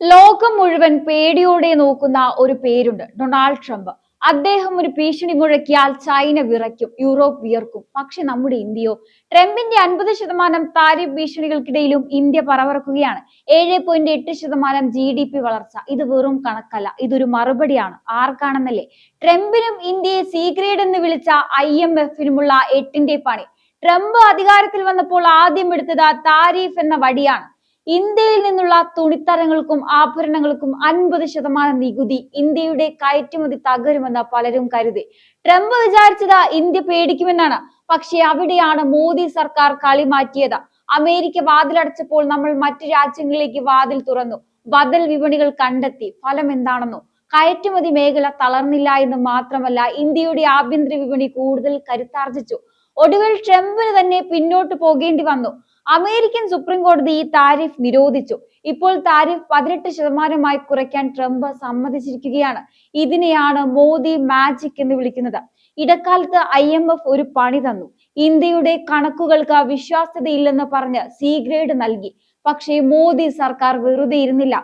ലോകം മുഴുവൻ പേടിയോടെ നോക്കുന്ന ഒരു പേരുണ്ട്, ഡൊണാൾഡ് ട്രംപ്. അദ്ദേഹം ഒരു ഭീഷണി മുഴക്കിയാൽ ചൈന വിറയ്ക്കും, യൂറോപ്പ് വിയർക്കും. പക്ഷെ നമ്മുടെ ഇന്ത്യയോ? ട്രംപിന്റെ 50% താരിഫ് ഭീഷണികൾക്കിടയിലും ഇന്ത്യ പറവറക്കുകയാണ്. 7.8% GDP വളർച്ച. ഇത് വെറും കണക്കല്ല, ഇതൊരു മറുപടിയാണ്. ആർക്കാണെന്നല്ലേ? ട്രംപിനും ഇന്ത്യയെ സി ഗ്രേഡ് എന്ന് വിളിച്ച IMFനുമുള്ള 8ന്റെ പണി. ട്രംപ് അധികാരത്തിൽ വന്നപ്പോൾ ആദ്യം എടുത്തത് താരിഫ് എന്ന വടിയാണ്. ഇന്ത്യയിൽ നിന്നുള്ള തുണിത്തരങ്ങൾക്കും ആഭരണങ്ങൾക്കും 50% നികുതി. ഇന്ത്യയുടെ കയറ്റുമതി തകരുമെന്ന് പലരും കരുതി. ട്രംപ് വിചാരിച്ചത് ഇന്ത്യ പേടിക്കുമെന്നാണ്. പക്ഷെ അവിടെയാണ് മോദി സർക്കാർ കളി മാറ്റിയത്. അമേരിക്ക വാതിലടച്ചപ്പോൾ നമ്മൾ മറ്റു രാജ്യങ്ങളിലേക്ക് വാതിൽ തുറന്നു. ബദൽ വിപണികൾ കണ്ടെത്തി. ഫലം എന്താണെന്നോ? കയറ്റുമതി മേഖല തളർന്നില്ല എന്ന് മാത്രമല്ല, ഇന്ത്യയുടെ ആഭ്യന്തര വിപണി കൂടുതൽ കരുത്താർജിച്ചു. ഒടുവിൽ ട്രംപിന് തന്നെ പിന്നോട്ട് പോകേണ്ടി വന്നു. അമേരിക്കൻ സുപ്രീം കോടതി ഈ താരിഫ് നിരോധിച്ചു. ഇപ്പോൾ താരിഫ് 18% കുറയ്ക്കാൻ ട്രംപ് സമ്മതിച്ചിരിക്കുകയാണ്. ഇതിനെയാണ് മോദി മാജിക് എന്ന് വിളിക്കുന്നത്. ഇടക്കാലത്ത് IMF ഒരു പണി തന്നു. ഇന്ത്യയുടെ കണക്കുകൾക്ക് വിശ്വാസ്യതയില്ലെന്ന് പറഞ്ഞ് സി ഗ്രേഡ് നൽകി. പക്ഷേ മോദി സർക്കാർ വെറുതെ ഇരുന്നില്ല.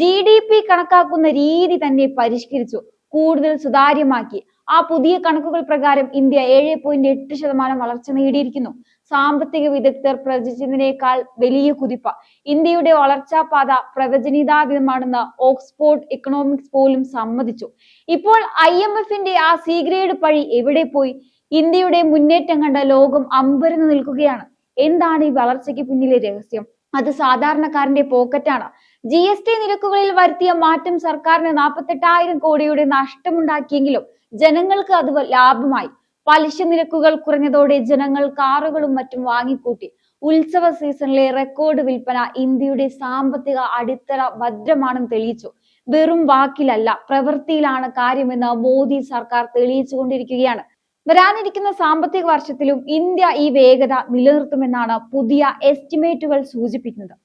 GDP കണക്കാക്കുന്ന രീതി തന്നെ പരിഷ്കരിച്ചു, കൂടുതൽ സുതാര്യമാക്കി. ആ പുതിയ കണക്കുകൾ പ്രകാരം ഇന്ത്യ 7.8% വളർച്ച നേടിയിരിക്കുന്നു. സാമ്പത്തിക വിദഗ്ധർ പ്രവചിച്ചതിനേക്കാൾ വലിയ കുതിപ്പ്. ഇന്ത്യയുടെ വളർച്ചാ പാത പ്രവചനീതാതീതമാണെന്ന് ഓക്സ്ഫോർഡ് എക്കണോമിക്സ് പോലും സമ്മതിച്ചു. ഇപ്പോൾ IMFന്റെ ആ സി ഗ്രേഡ് പഴി എവിടെ പോയി? ഇന്ത്യയുടെ മുന്നേറ്റം കണ്ട് ലോകം അമ്പരന്ന് നിൽക്കുകയാണ്. എന്താണ് ഈ വളർച്ചയ്ക്ക് പിന്നിലെ രഹസ്യം? അത് സാധാരണക്കാരന്റെ പോക്കറ്റാണ്. GST നിരക്കുകളിൽ വരുത്തിയ മാറ്റം സർക്കാരിന് 48,000 കോടിയുടെ നഷ്ടമുണ്ടാക്കിയെങ്കിലും ജനങ്ങൾക്ക് അത് ലാഭമായി. പലിശ നിരക്കുകൾ കുറഞ്ഞതോടെ ജനങ്ങൾ കാറുകളും മറ്റും വാങ്ങിക്കൂട്ടി. ഉത്സവ സീസണിലെ റെക്കോർഡ് വിൽപ്പന ഇന്ത്യയുടെ സാമ്പത്തിക അടിത്തറ ഭദ്രമാണെന്ന് തെളിയിച്ചു. വെറും വാക്കിലല്ല, പ്രവൃത്തിയിലാണ് കാര്യമെന്ന് മോദി സർക്കാർ തെളിയിച്ചുകൊണ്ടിരിക്കുകയാണ്. വരാനിരിക്കുന്ന സാമ്പത്തിക വർഷത്തിലും ഇന്ത്യ ഈ വേഗത നിലനിർത്തുമെന്നാണ് പുതിയ എസ്റ്റിമേറ്റുകൾ സൂചിപ്പിക്കുന്നത്.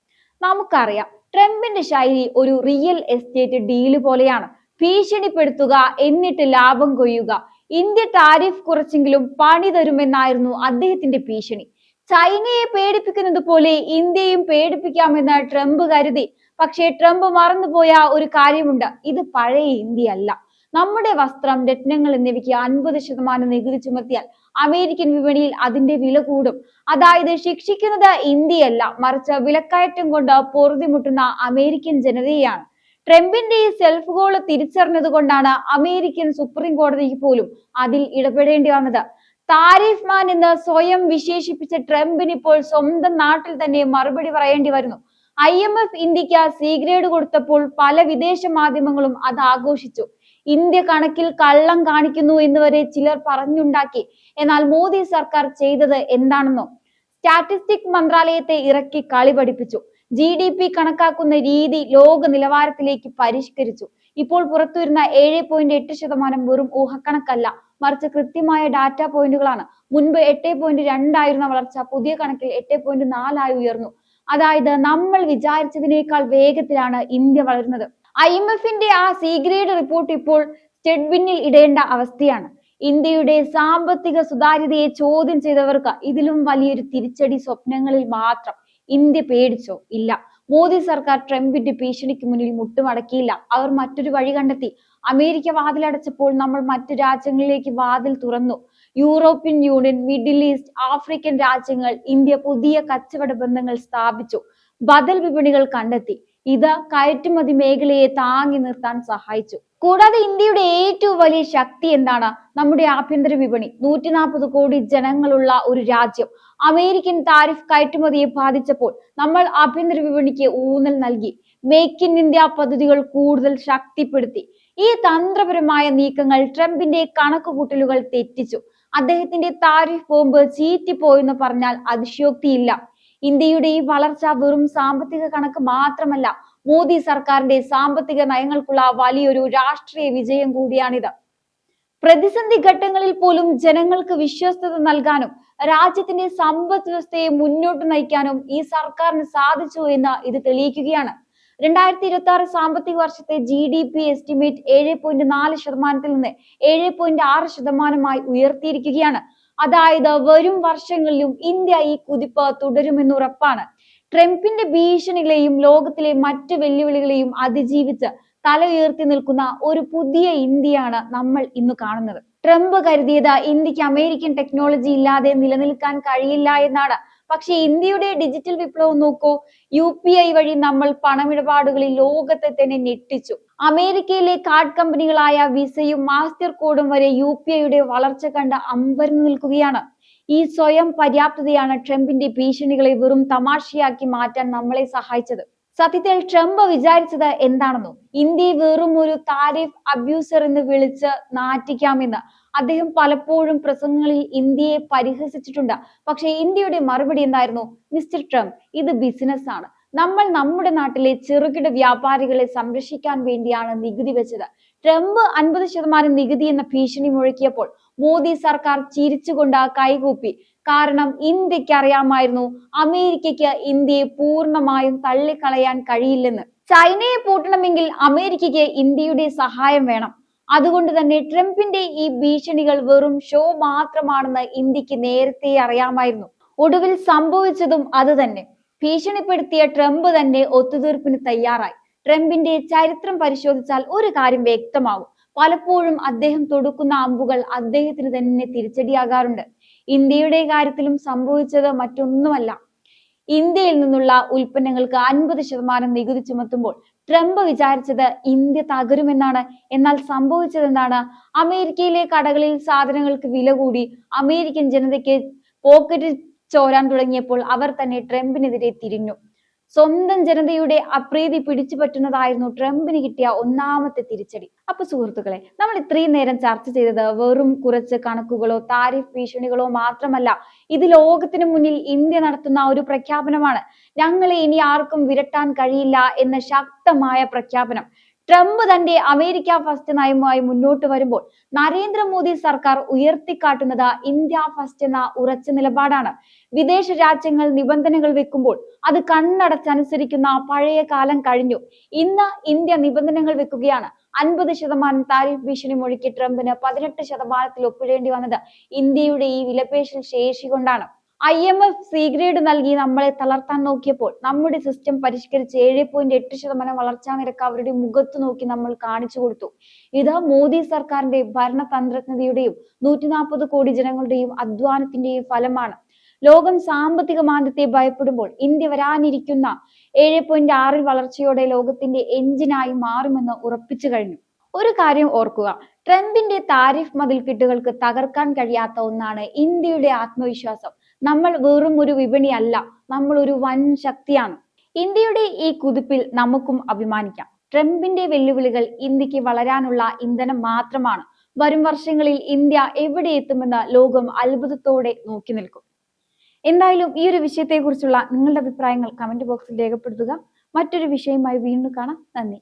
നമുക്കറിയാം, ട്രംപിന്റെ ശൈലി ഒരു റിയൽ എസ്റ്റേറ്റ് ഡീല് പോലെയാണ്. ഭീഷണിപ്പെടുത്തുക, എന്നിട്ട് ലാഭം കൊയ്യുക. ഇന്ത്യ താരിഫ് കുറച്ചെങ്കിലും പണി തരുമെന്നായിരുന്നു അദ്ദേഹത്തിന്റെ ഭീഷണി. ചൈനയെ പേടിപ്പിക്കുന്നത് പോലെ ഇന്ത്യയും പേടിപ്പിക്കാമെന്ന് ട്രംപ് കരുതി. പക്ഷേ ട്രംപ് മറന്നുപോയ ഒരു കാര്യമുണ്ട്. ഇത് പഴയ ഇന്ത്യ അല്ല. നമ്മുടെ വസ്ത്രം, രത്നങ്ങൾ എന്നിവയ്ക്ക് 50% നികുതി ചുമത്തിയാൽ അമേരിക്കൻ വിപണിയിൽ അതിന്റെ വില കൂടും. അതായത് ശിക്ഷിക്കുന്നത് ഇന്ത്യയല്ല, മറിച്ച് വിലക്കയറ്റം കൊണ്ട് പൊറുതിമുട്ടുന്ന അമേരിക്കൻ ജനതയെയാണ്. ട്രംപിന്റെ ഈ സെൽഫ് ഗോള് തിരിച്ചറിഞ്ഞത് കൊണ്ടാണ് അമേരിക്കൻ സുപ്രീം കോടതിക്ക് പോലും അതിൽ ഇടപെടേണ്ടി വന്നത്. താരിഫ് മാൻ എന്ന് സ്വയം വിശേഷിപ്പിച്ച ട്രംപിന് ഇപ്പോൾ സ്വന്തം നാട്ടിൽ തന്നെ മറുപടി പറയേണ്ടി വരുന്നു. IMF ഇന്ത്യക്ക് സി ഗ്രേഡ് കൊടുത്തപ്പോൾ പല വിദേശ മാധ്യമങ്ങളും അത് ആഘോഷിച്ചു. ഇന്ത്യ കണക്കിൽ കള്ളം കാണിക്കുന്നു എന്ന് വരെ ചിലർ പറഞ്ഞുണ്ടാക്കി. എന്നാൽ മോദി സർക്കാർ ചെയ്തത് എന്താണെന്നോ? സ്റ്റാറ്റിസ്റ്റിക് മന്ത്രാലയത്തെ ഇറക്കി കളി പഠിപ്പിച്ചു. GDP കണക്കാക്കുന്ന രീതി ലോക നിലവാരത്തിലേക്ക് പരിഷ്കരിച്ചു. ഇപ്പോൾ പുറത്തുവരുന്ന 7.8% വെറും ഊഹക്കണക്കല്ല, മറിച്ച് കൃത്യമായ ഡാറ്റ പോയിന്റുകളാണ്. മുൻപ് 8.2 ആയിരുന്ന വളർച്ച പുതിയ കണക്കിൽ 8.4 ആയി ഉയർന്നു. അതായത് നമ്മൾ വിചാരിച്ചതിനേക്കാൾ വേഗത്തിലാണ് ഇന്ത്യ വളരുന്നത്. IMFന്റെ ആ സി ഗ്രേഡ് റിപ്പോർട്ട് ഇപ്പോൾ സ്റ്റെഡ്ബിന്നിൽ ഇടേണ്ട അവസ്ഥയാണ്. ഇന്ത്യയുടെ സാമ്പത്തിക സുതാര്യതയെ ചോദ്യം ചെയ്തവർക്ക് ഇതിലും വലിയൊരു തിരിച്ചടി സ്വപ്നങ്ങളിൽ മാത്രം. ഇന്ത്യ പേടിച്ചോ? ഇല്ല. മോദി സർക്കാർ ട്രംപിന്റെ ഭീഷണിക്ക് മുന്നിൽ മുട്ടുമടക്കിയില്ല. അവർ മറ്റൊരു വഴി കണ്ടെത്തി. അമേരിക്ക വാതിലടച്ചപ്പോൾ നമ്മൾ മറ്റു രാജ്യങ്ങളിലേക്ക് വാതിൽ തുറന്നു. European union, middle east, African രാജ്യങ്ങൾ, ഇന്ത്യ പുതിയ കച്ചവട ബന്ധങ്ങൾ സ്ഥാപിച്ചു. ബദൽ വിപണികൾ കണ്ടെത്തി. ഇത് കയറ്റുമതി മേഖലയെ താങ്ങി നിർത്താൻ സഹായിച്ചു. കൂടാതെ ഇന്ത്യയുടെ ഏറ്റവും വലിയ ശക്തി എന്താണ്? നമ്മുടെ ആഭ്യന്തര വിപണി. 140 കോടി ജനങ്ങളുള്ള ഒരു രാജ്യം. അമേരിക്കൻ താരിഫ് കയറ്റുമതിയെ ബാധിച്ചപ്പോൾ നമ്മൾ ആഭ്യന്തര വിപണിക്ക് ഊന്നൽ നൽകി. മേക്ക് ഇൻ ഇന്ത്യ പദ്ധതികൾ കൂടുതൽ ശക്തിപ്പെടുത്തി. ഈ തന്ത്രപരമായ നീക്കങ്ങൾ ട്രംപിന്റെ കണക്കുകൂട്ടലുകൾ തെറ്റിച്ചു. അദ്ദേഹത്തിന്റെ താരിഫ് ബോംബ് ചീറ്റിപ്പോയെന്ന് പറഞ്ഞാൽ അതിശയോക്തിയില്ല. ഇന്ത്യയുടെ ഈ വളർച്ച വെറും സാമ്പത്തിക കണക്ക് മാത്രമല്ല, മോദി സർക്കാരിന്റെ സാമ്പത്തിക നയങ്ങൾക്കുള്ള വലിയൊരു രാഷ്ട്രീയ വിജയം കൂടിയാണിത്. പ്രതിസന്ധി ഘട്ടങ്ങളിൽ പോലും ജനങ്ങൾക്ക് വിശ്വസ്തത നൽകാനും രാജ്യത്തിന്റെ സമ്പദ് വ്യവസ്ഥയെ മുന്നോട്ട് നയിക്കാനും ഈ സർക്കാരിന് സാധിച്ചു എന്ന് ഇത് തെളിയിക്കുകയാണ്. 2026 സാമ്പത്തിക വർഷത്തെ GDP എസ്റ്റിമേറ്റ് 7.4% നിന്ന് 7.6% ഉയർത്തിയിരിക്കുകയാണ്. അതായത് വരും വർഷങ്ങളിലും ഇന്ത്യ ഈ കുതിപ്പ് തുടരുമെന്ന് ഉറപ്പാണ്. ട്രംപിന്റെ ഭീഷണികളെയും ലോകത്തിലെ മറ്റ് വെല്ലുവിളികളെയും അതിജീവിച്ച് തല ഉയർത്തി നിൽക്കുന്ന ഒരു പുതിയ ഇന്ത്യയാണ് നമ്മൾ ഇന്ന് കാണുന്നത്. ട്രംപ് കരുതിയത് ഇന്ത്യക്ക് അമേരിക്കൻ ടെക്നോളജി ഇല്ലാതെ നിലനിൽക്കാൻ കഴിയില്ല എന്നാണ്. പക്ഷെ ഇന്ത്യയുടെ ഡിജിറ്റൽ വിപ്ലവം നോക്കൂ. UPI വഴി നമ്മൾ പണമിടപാടുകളിൽ ലോകത്തെ തന്നെ ഞെട്ടിച്ചു. അമേരിക്കയിലെ കാർഡ് കമ്പനികളായ വിസയും മാസ്റ്റർ കോഡും വരെ UPIയുടെ വളർച്ച കണ്ട് അമ്പരന്ന് നിൽക്കുകയാണ്. ഈ സ്വയം പര്യാപ്തതയാണ് ട്രംപിന്റെ ഭീഷണികളെ വെറും തമാശയാക്കി മാറ്റാൻ നമ്മളെ സഹായിച്ചത്. സത്യത്തിൽ ട്രംപ് വിചാരിച്ചത് എന്താണെന്നോ? ഇന്ത്യയെ വെറും ഒരു താരിഫ് അബ്യൂസർ എന്ന് വിളിച്ച് നാറ്റിക്കാമെന്ന്. അദ്ദേഹം പലപ്പോഴും പ്രസംഗങ്ങളിൽ ഇന്ത്യയെ പരിഹസിച്ചിട്ടുണ്ട്. പക്ഷേ ഇന്ത്യയുടെ മറുപടി എന്തായിരുന്നു? മിസ്റ്റർ ട്രംപ്, ഇത് ബിസിനസ് ആണ്. നമ്മൾ നമ്മുടെ നാട്ടിലെ ചെറുകിട വ്യാപാരികളെ സംരക്ഷിക്കാൻ വേണ്ടിയാണ് നികുതി വെച്ചത്. ട്രംപ് 50% നികുതി എന്ന ഭീഷണി മുഴക്കിയപ്പോൾ മോദി സർക്കാർ ചിരിച്ചുകൊണ്ട് കൈകൂപ്പി. കാരണം ഇന്ത്യക്ക് അറിയാമായിരുന്നു അമേരിക്കയ്ക്ക് ഇന്ത്യയെ പൂർണ്ണമായും തള്ളിക്കളയാൻ കഴിയില്ലെന്ന്. ചൈനയെ പൂട്ടണമെങ്കിൽ അമേരിക്കയ്ക്ക് ഇന്ത്യയുടെ സഹായം വേണം. അതുകൊണ്ട് തന്നെ ട്രംപിന്റെ ഈ ഭീഷണികൾ വെറും ഷോ മാത്രമാണെന്ന് ഇന്ത്യക്ക് നേരത്തെ അറിയാമായിരുന്നു. ഒടുവിൽ സംഭവിച്ചതും അത് തന്നെ. ഭീഷണിപ്പെടുത്തിയ ട്രംപ് തന്നെ ഒത്തുതീർപ്പിന് തയ്യാറായി. ട്രംപിന്റെ ചരിത്രം പരിശോധിച്ചാൽ ഒരു കാര്യം വ്യക്തമാകും. പലപ്പോഴും അദ്ദേഹം തൊടുക്കുന്ന അമ്പുകൾ അദ്ദേഹത്തിന് തന്നെ തിരിച്ചടിയാകാറുണ്ട്. ഇന്ത്യയുടെ കാര്യത്തിലും സംഭവിച്ചത് മറ്റൊന്നുമല്ല. ഇന്ത്യയിൽ നിന്നുള്ള ഉൽപ്പന്നങ്ങൾക്ക് 50% നികുതി ചുമത്തുമ്പോൾ ട്രംപ് വിചാരിച്ചത് ഇന്ത്യ തകരുമെന്നാണ്. എന്നാൽ സംഭവിച്ചതെന്താണ്? അമേരിക്കയിലെ കടകളിൽ സാധനങ്ങൾക്ക് വില കൂടി. അമേരിക്കൻ ജനതയ്ക്ക് പോക്കറ്റ് ചോരാൻ തുടങ്ങിയപ്പോൾ അവർ തന്നെ ട്രംപിനെതിരെ തിരിഞ്ഞു. സ്വന്തം ജനതയുടെ അപ്രീതി പിടിച്ചു പറ്റുന്നതായിരുന്നു ട്രംപിന് കിട്ടിയ ഒന്നാമത്തെ തിരിച്ചടി. അപ്പൊ സുഹൃത്തുക്കളെ, നമ്മൾ ഇത്രയും നേരം ചർച്ച ചെയ്തത് വെറും കുറച്ച് കണക്കുകളോ താരിഫ് ഭീഷണികളോ മാത്രമല്ല. ഇത് ലോകത്തിന് മുന്നിൽ ഇന്ത്യ നടത്തുന്ന ഒരു പ്രഖ്യാപനമാണ്. ഞങ്ങളെ ഇനി ആർക്കും വിരട്ടാൻ കഴിയില്ല എന്ന ശക്തമായ പ്രഖ്യാപനം. ട്രംപ് തന്റെ അമേരിക്ക ഫസ്റ്റ് നയവുമായി മുന്നോട്ട് വരുമ്പോൾ നരേന്ദ്രമോദി സർക്കാർ ഉയർത്തിക്കാട്ടുന്നത് ഇന്ത്യ ഫസ്റ്റ് എന്ന ഉറച്ച നിലപാടാണ്. വിദേശ രാജ്യങ്ങൾ നിബന്ധനകൾ വെക്കുമ്പോൾ അത് കണ്ണടച്ചനുസരിക്കുന്ന പഴയ കാലം കഴിഞ്ഞു. ഇന്ന് ഇന്ത്യ നിബന്ധനകൾ വെക്കുകയാണ്. 50% താരിഫ് ഭീഷണി മുഴക്കി ട്രംപിന് 18% ഒപ്പിടേണ്ടി വന്നത് ഇന്ത്യയുടെ ഈ വിലപേശൽ ശേഷി കൊണ്ടാണ്. IMF സി ഗ്രേഡ് നൽകി നമ്മളെ തളർത്താൻ നോക്കിയപ്പോൾ നമ്മുടെ സിസ്റ്റം പരിഷ്കരിച്ച് 7.8% വളർച്ചാ നിരക്ക് അവരുടെ മുഖത്ത് നോക്കി നമ്മൾ കാണിച്ചു കൊടുത്തു. ഇത് മോദി സർക്കാരിന്റെ ഭരണതന്ത്രജ്ഞതയുടെയും 140 കോടി ജനങ്ങളുടെയും അധ്വാനത്തിന്റെയും ഫലമാണ്. ലോകം സാമ്പത്തിക മാന്ദ്യത്തെ ഭയപ്പെടുമ്പോൾ ഇന്ത്യ വരാനിരിക്കുന്ന 7.6 വളർച്ചയോടെ ലോകത്തിന്റെ എഞ്ചിനായി മാറുമെന്ന് ഉറപ്പിച്ചു കഴിഞ്ഞു. ഒരു കാര്യം ഓർക്കുക, ട്രംപിന്റെ താരിഫ് മതിൽക്കെട്ടുകൾക്ക് തകർക്കാൻ കഴിയാത്ത ഒന്നാണ് ഇന്ത്യയുടെ ആത്മവിശ്വാസം. നമ്മൾ വെറും ഒരു വിപണിയല്ല, നമ്മൾ ഒരു വൻ ശക്തിയാണ്. ഇന്ത്യയുടെ ഈ കുതിപ്പിൽ നമുക്കും അഭിമാനിക്കാം. ട്രംപിന്റെ വെല്ലുവിളികൾ ഇന്ത്യക്ക് വളരാനുള്ള ഇന്ധനം മാത്രമാണ്. വരും വർഷങ്ങളിൽ ഇന്ത്യ എവിടെ എത്തുമെന്ന് ലോകം അത്ഭുതത്തോടെ നോക്കി നിൽക്കും. എന്തായാലും ഈ ഒരു വിഷയത്തെക്കുറിച്ചുള്ള നിങ്ങളുടെ അഭിപ്രായങ്ങൾ കമന്റ് ബോക്സിൽ രേഖപ്പെടുത്തുക. മറ്റൊരു വിഷയവുമായി വീണ്ടും കാണാം. നന്ദി.